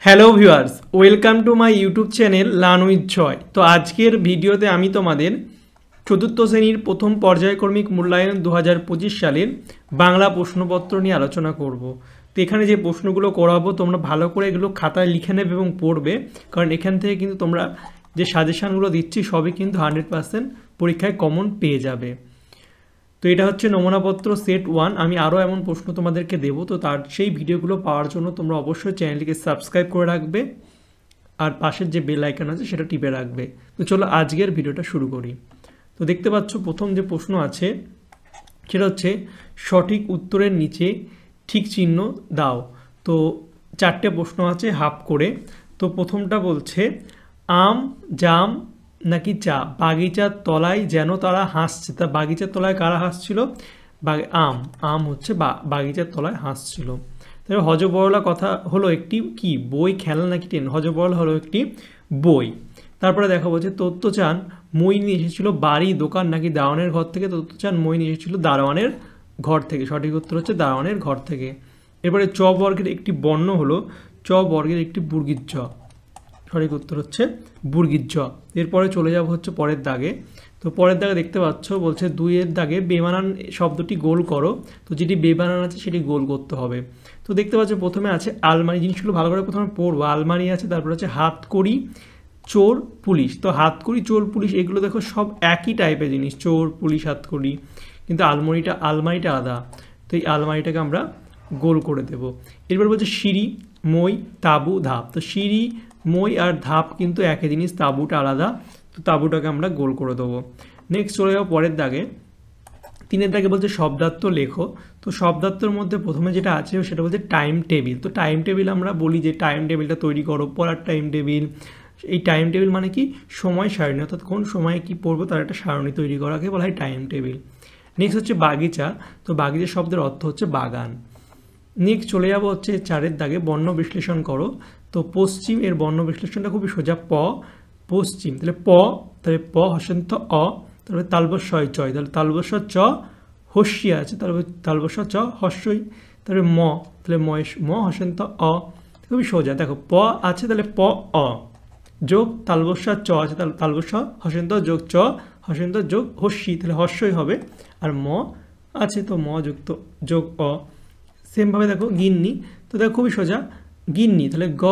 Hello viewers, welcome to my YouTube channel learn with Joy. তো আজকের ভিডিওতে আমি তোমাদের চতুর্থ শ্রেণীর প্রথম পর্যায়ক্রমিক মূল্যায়ন 2025 সালের বাংলা প্রশ্নপত্র নিয়ে আলোচনা করব। তো এখানে যে প্রশ্নগুলো করাবো তোমরা ভালো করে এগুলো খাতায় লিখে নেবে এবং পড়বে, কারণ এখান থেকে কিন্তু তোমরা যে সাজেশানগুলো দিচ্ছি সবই কিন্তু 100% পরীক্ষায় কমন পেয়ে যাবে। তো এটা হচ্ছে নমুনাপত্র সেট 1। আমি আরও এমন প্রশ্ন তোমাদেরকে দেবো, তো তার সেই ভিডিওগুলো পাওয়ার জন্য তোমরা অবশ্যই চ্যানেলটিকে সাবস্ক্রাইব করে রাখবে আর পাশের যে বেল আইকন আছে সেটা টিপে রাখবে। তো চলো আজকের ভিডিওটা শুরু করি। তো দেখতে পাচ্ছ প্রথম যে প্রশ্ন আছে সেটা হচ্ছে সঠিক উত্তরের নিচে ঠিক চিহ্ন দাও। তো চারটে প্রশ্ন আছে হাফ করে। তো প্রথমটা বলছে আম, জাম নাকি চা, বাগিচার তলায় যেন তারা হাসছে। তা বাগিচার তলায় কারা হাসছিল? আম হচ্ছে বাগিচার তলায় হাসছিল। তাহলে হজবরলা কথা হলো একটি কি বই, খেলনা নাকি ট্রেন? হজবরলা হলো একটি বই। তারপরে দেখা বলছে তত্ত্বচান মই নিয়ে এসেছিল বাড়ি, দোকান নাকি দারোয়ানের ঘর থেকে? তত্ত্বচান মই নিয়ে এসেছিল দারোয়ানের ঘর থেকে। সঠিক উত্তর হচ্ছে দারোয়ানের ঘর থেকে। এরপরে চ বর্গের একটি বর্ণ হলো চ বর্গের একটি বর্গীর জ। সঠিক উত্তর হচ্ছে বর্গীর জ। এরপরে চলে যাব হচ্ছে পরের দাগে। তো পরের দাগে দেখতে পাচ্ছ বলছে 2-এর দাগে বেমানান শব্দটি গোল করো। তো যেটি বেমানান আছে সেটি গোল করতে হবে। তো দেখতে পাচ্ছ প্রথমে আছে আলমারি, জিনিসগুলো ভালো করে প্রথমে পড়বো। আলমারি আছে, তারপর হচ্ছে হাতকড়ি, চোর, পুলিশ। তো হাতকড়ি, চোর, পুলিশ এগুলো দেখো সব একই টাইপের জিনিস, চোর, পুলিশ, হাতকড়ি, কিন্তু আলমারিটা আলাদা। তো এই আলমারিটাকে আমরা গোল করে দেব। এরপর বলছে সিঁড়ি, মই, তাঁবু, ধাপ। তো সিঁড়ি, মই আর ধাপ কিন্তু একই জিনিস, তাঁবুটা আলাদা। তো তাঁবুটাকে আমরা গোল করে দেবো। নেক্সট চলে যাবো পরের দাগে। 3-এর দাগে বলছে শব্দার্থ লেখো। তো শব্দার্থর মধ্যে প্রথমে যেটা আছে সেটা বলছে টাইম টেবিল। তো টাইম টেবিল আমরা বলি যে টাইম টেবিলটা তৈরি করো, পড়ার টাইম টেবিল। এই টাইম টেবিল মানে কি সময় সারণী, অর্থাৎ কোন সময়ে কী পড়বো তার একটা সারণী তৈরি করাকে বলা হয় টাইম টেবিল। নেক্সট হচ্ছে বাগিচা। তো বাগিচা শব্দের অর্থ হচ্ছে বাগান। নেক্সট চলে যাবো হচ্ছে 4-এর দাগে বর্ণ বিশ্লেষণ করো। তো পশ্চিম এর বর্ণ বিশ্লেষণটা খুবই সোজা, পশ্চিম। তাহলে প হসন্ত অ, তারপরে তালবস্যয় চয়, তাহলে তালবস্য চ হস্যি আছে, তারপরে তালবস্য চ হস্যই, তারপরে তাহলে ম হসন্ত অ। খুবই সোজা, দেখো প আছে তাহলে প অ যোগ তালবস্য চ আছে, তাহলে তালবস্য হসন্ত যোগ চ হসন্ত যোগ হস্যি, তাহলে হস্যই হবে। আর ম আছে তো ম যুক্ত যোগ অ। সেমভাবে দেখো গিন্নি। তো দেখো খুবই সোজা, গিন্নি তাহলে গ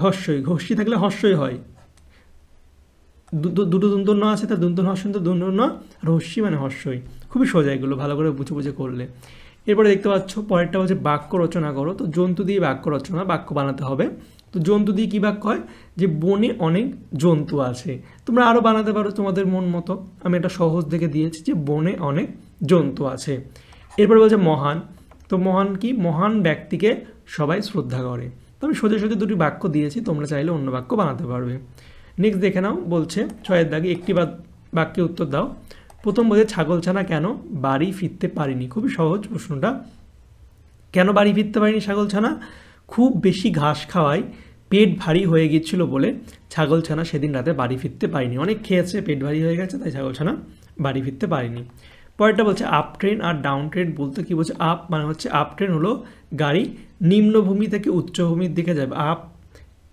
হস্যই, হস্যি থাকলে হস্যই হয়। দুটো দন্তন্য আছে, তার দন্তন্য হস্যন্ত দন্তন্য আর হস্যি মানে হস্যই। খুবই সোজা, এগুলো ভালো করে বুঝে করলে। এরপরে দেখতে পাচ্ছ পরেরটা হচ্ছে বাক্য রচনা করো। তো জন্তু দিয়ে বাক্য রচনা, বাক্য বানাতে হবে। তো জন্তু দিয়ে কী বাক্য হয়? যে বনে অনেক জন্তু আছে। তোমরা আরও বানাতে পারো তোমাদের মন মতো, আমি একটা সহজ দেখে দিয়েছি যে বনে অনেক জন্তু আছে। এরপরে বলছে মহান। তো মহান কি? মহান ব্যক্তিকে সবাই শ্রদ্ধা করে। তো আমি সোজা দুটি বাক্য দিয়েছি, তোমরা চাইলে অন্য বাক্য বানাতে পারবে। নেক্সট দেখে নাও, বলছে 6-এর দাগে একটি বাক্যে উত্তর দাও। প্রথম বলছে ছাগলছানা কেন বাড়ি ফিরতে পারিনি। খুবই সহজ প্রশ্নটা। কেন বাড়ি ফিরতে পারিনি ছাগলছানা? খুব বেশি ঘাস খাওয়ায় পেট ভারী হয়ে গিয়েছিল বলে ছাগলছানা সেদিন রাতে বাড়ি ফিরতে পারিনি। অনেক খেয়েছে, পেট ভারী হয়ে গেছে, তাই ছাগলছানা বাড়ি ফিরতে পারিনি। পরেরটা বলছে আপ ট্রেন আর ডাউন ট্রেন বলতে কি বলছে? আপ মানে হচ্ছে আপ ট্রেন হলো গাড়ি নিম্নভূমি থেকে উচ্চভূমির দিকে যাবে। আপ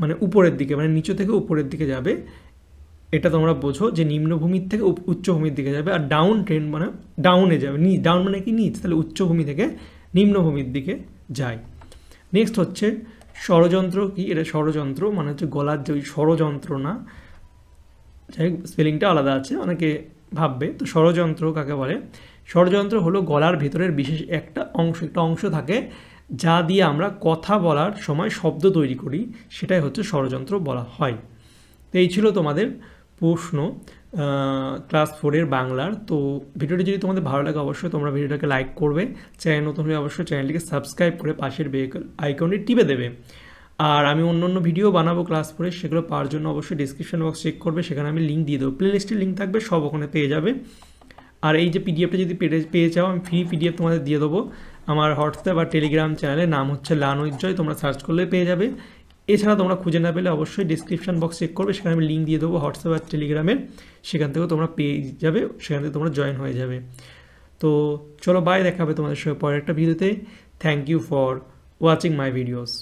মানে উপরের দিকে, মানে নিচু থেকে উপরের দিকে যাবে, এটা তোমরা বোঝো যে নিম্নভূমির থেকে উচ্চভূমির দিকে যাবে। আর ডাউন ট্রেন মানে ডাউনে যাবে, ডাউন মানে কি নিচ, তাহলে উচ্চভূমি থেকে নিম্নভূমির দিকে যায়। নেক্সট হচ্ছে ষড়যন্ত্র কি? এটা ষড়যন্ত্র মানে হচ্ছে গলার যে ওই ষড়যন্ত্র না, যাই স্পেলিংটা আলাদা আছে, অনেকে ভাববে। তো ষড়যন্ত্র কাকে বলে? ষড়যন্ত্র হলো গলার ভেতরের বিশেষ একটা অংশ থাকে যা দিয়ে আমরা কথা বলার সময় শব্দ তৈরি করি, সেটাই হচ্ছে ষড়যন্ত্র বলা হয়। তো এই ছিল তোমাদের প্রশ্ন ক্লাস 4-এর বাংলার। তো ভিডিওটি যদি তোমাদের ভালো লাগে অবশ্যই তোমরা ভিডিওটাকে লাইক করবে, চ্যানেল নতুন হলে অবশ্যই চ্যানেলটিকে সাবস্ক্রাইব করে পাশের বেল আইকনটি টিপে দেবে। আর আমি অন্য ভিডিও বানাবো ক্লাস 4-এর, সেগুলো পাওয়ার জন্য অবশ্যই ডিসক্রিপশন বক্স চেক করবে, সেখানে আমি লিঙ্ক দিয়ে দেবো, প্লেলিস্টের লিঙ্ক থাকবে, সব ওখানে পেয়ে যাবে। আর এই যে পিডিএফটা যদি পেয়ে যাও, আমি ফ্রি পিডিএফ তোমাদের দিয়ে দেবো। আমার হোয়াটসঅ্যাপ আর টেলিগ্রাম চ্যানেলের নাম হচ্ছে লার্ন উইথ জয়, তোমরা সার্চ করলে পেয়ে যাবে। এছাড়া তোমরা খুঁজে না পেলে অবশ্যই ডিসক্রিপশন বক্স চেক করবে, সেখানে আমি লিঙ্ক দিয়ে দেবো হোয়াটসঅ্যাপ আর টেলিগ্রামের, সেখান থেকেও তোমরা পেয়ে যাবে, সেখান থেকে তোমরা জয়েন হয়ে যাবে। তো চলো বাই, দেখা হবে তোমাদের সঙ্গে পরের একটা ভিডিওতে। Thank you for watching my videos.